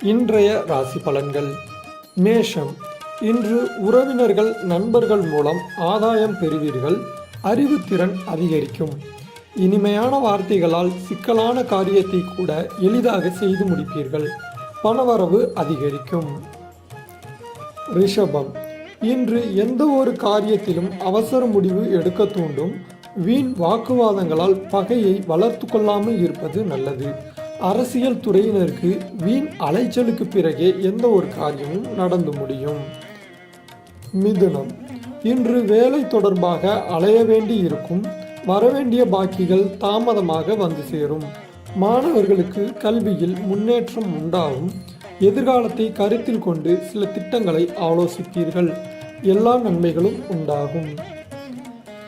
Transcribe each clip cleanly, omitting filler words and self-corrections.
இன்றைய ராசி பலன்கள். மேஷம். இன்று உறவினர்கள் நண்பர்கள் மூலம் ஆதாயம் பெறுவீர்கள். அறிவுத்திறன் அதிகரிக்கும். இனிமையான வார்த்தைகளால் சிக்கலான காரியத்தை கூட எளிதாக செய்து முடிப்பீர்கள். பணவரவு அதிகரிக்கும். ரிஷபம். இன்று எந்த ஒரு காரியத்திலும் அவசர முடிவு எடுக்க தூண்டும். வீண் வாக்குவாதங்களால் பகையை வளர்த்து கொள்ளாமல் இருப்பது நல்லது. அரசியல் துறையினருக்கு வீண் அலைச்சலுக்கு பிறகே எந்த ஒரு காரியமும் நடந்து முடியும். மிதுனம். இன்று வேலை தொடர்பாக அலைய வேண்டி இருக்கும். வரவேண்டிய பாக்கிகள் தாமதமாக வந்து சேரும். மாணவர்களுக்கு கல்வியில் முன்னேற்றம் உண்டாகும். எதிர்காலத்தை கருத்தில் கொண்டு சில திட்டங்களை ஆலோசிப்பீர்கள். எல்லா நன்மைகளும் உண்டாகும்.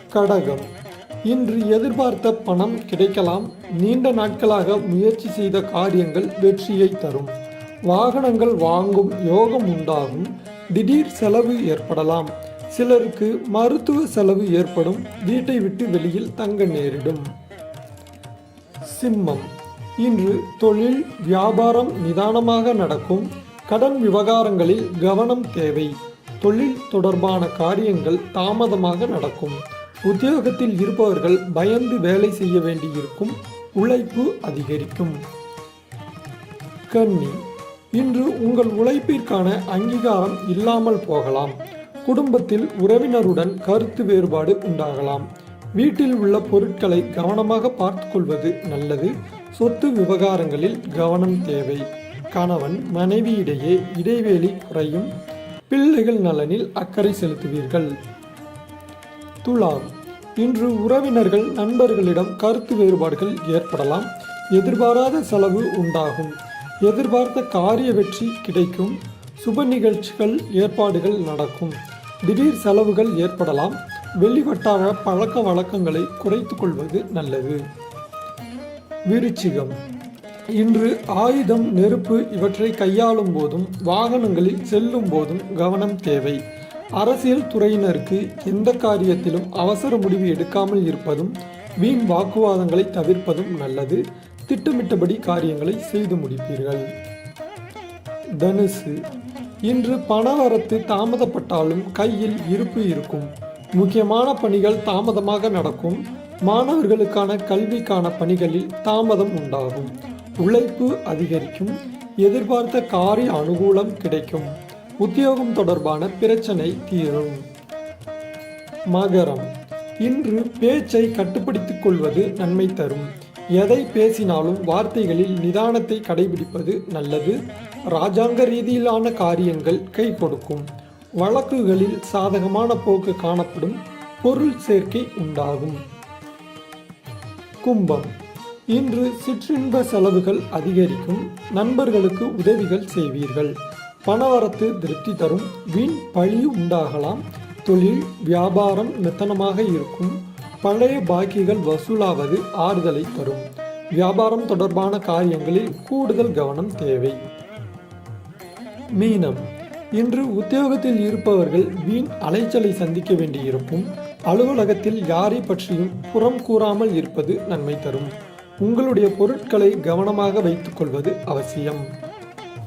கடகம். இன்று எதிர்பார்த்த பணம் கிடைக்கலாம். நீண்ட நாட்களாக முயற்சி செய்த காரியங்கள் வெற்றியை தரும். வாகனங்கள் வாங்கும் யோகம் உண்டாகும். திடீர் செலவு ஏற்படலாம். சிலருக்கு மருத்துவ செலவு ஏற்படும். வீட்டை விட்டு வெளியில் தங்க நேரிடும். சிம்மம். இன்று தொழில் வியாபாரம் நிதானமாக நடக்கும். கடன் விவகாரங்களில் கவனம் தேவை. தொழில் தொடர்பான காரியங்கள் தாமதமாக நடக்கும். உத்தியோகத்தில் இருப்பவர்கள் பயந்து வேலை செய்ய வேண்டியிருக்கும். உழைப்பு அதிகரிக்கும். கன்னி. இன்று உங்கள் உழைப்பிற்கான அங்கீகாரம் இல்லாமல் போகலாம். குடும்பத்தில் உறவினருடன் கருத்து வேறுபாடு உண்டாகலாம். வீட்டில் உள்ள பொருட்களை கவனமாக பார்த்து கொள்வது நல்லது. சொத்து விவகாரங்களில் கவனம் தேவை. கணவன் மனைவியிடையே இடைவெளி குறையும். பிள்ளைகள் நலனில் அக்கறை செலுத்துவீர்கள். துலாம். இன்று உறவினர்கள் நண்பர்களிடம் கருத்து வேறுபாடுகள் ஏற்படலாம். எதிர்பாராத செலவு உண்டாகும். எதிர்பார்த்த காரிய வெற்றி கிடைக்கும். சுப நிகழ்ச்சிகள் ஏற்பாடுகள் நடக்கும். திடீர் செலவுகள் ஏற்படலாம். வெளிவட்டார பழக்க வழக்கங்களை குறைத்து கொள்வது நல்லது. விருச்சிகம். இன்று ஆயுதம் நெருப்பு இவற்றை கையாளும் போதும் வாகனங்களில் செல்லும் போதும் கவனம் தேவை. அரசியல் துறையினருக்கு எந்த காரியத்திலும் அவசர முடிவு எடுக்காமல் இருப்பதும் வீண் வாக்குவாதங்களை தவிர்ப்பதும் நல்லது. திட்டமிட்டபடி காரியங்களை செய்து முடிப்பீர்கள். தனுசு. இன்று பணவரத்து தாமதப்பட்டாலும் கையில் இருப்பு இருக்கும். முக்கியமான பணிகள் தாமதமாக நடக்கும். மாணவர்களுக்கான கல்விக்கான பணிகளில் தாமதம் உண்டாகும். உழைப்பு அதிகரிக்கும். எதிர்பார்த்த காரிய அனுகூலம் கிடைக்கும். உத்தியோகம் தொடர்பான பிரச்சனை தீரும். மகரம். இன்று பேச்சை கட்டுப்படுத்திக் கொள்வது நன்மை தரும். எதை பேசினாலும் வார்த்தைகளில் நிதானத்தை கடைபிடிப்பது நல்லது. இராஜாங்க ரீதியிலான காரியங்கள் கை கொடுக்கும். வழக்குகளில் சாதகமான போக்கு காணப்படும். பொருள் சேர்க்கை உண்டாகும். கும்பம். இன்று சிற்றின்ப செலவுகள் அதிகரிக்கும். நண்பர்களுக்கு உதவிகள் செய்வீர்கள். பணவரத்து திருப்தி தரும். வீண் பழி உண்டாகலாம். தொழில் வியாபாரம் மெத்தனமாக இருக்கும். பழைய பாக்கிகள் வசூலாவது ஆறுதலை தரும். வியாபாரம் தொடர்பான காரியங்களில் கூடுதல் கவனம் தேவை. மீனம். இன்று உத்தியோகத்தில் இருப்பவர்கள் வீண் அலைச்சலை சந்திக்க வேண்டியிருக்கும். அலுவலகத்தில் யாரை பற்றியும் புறம் கூறாமல் இருப்பது நன்மை தரும். உங்களுடைய பொருட்களை கவனமாக வைத்துக் கொள்வது அவசியம்.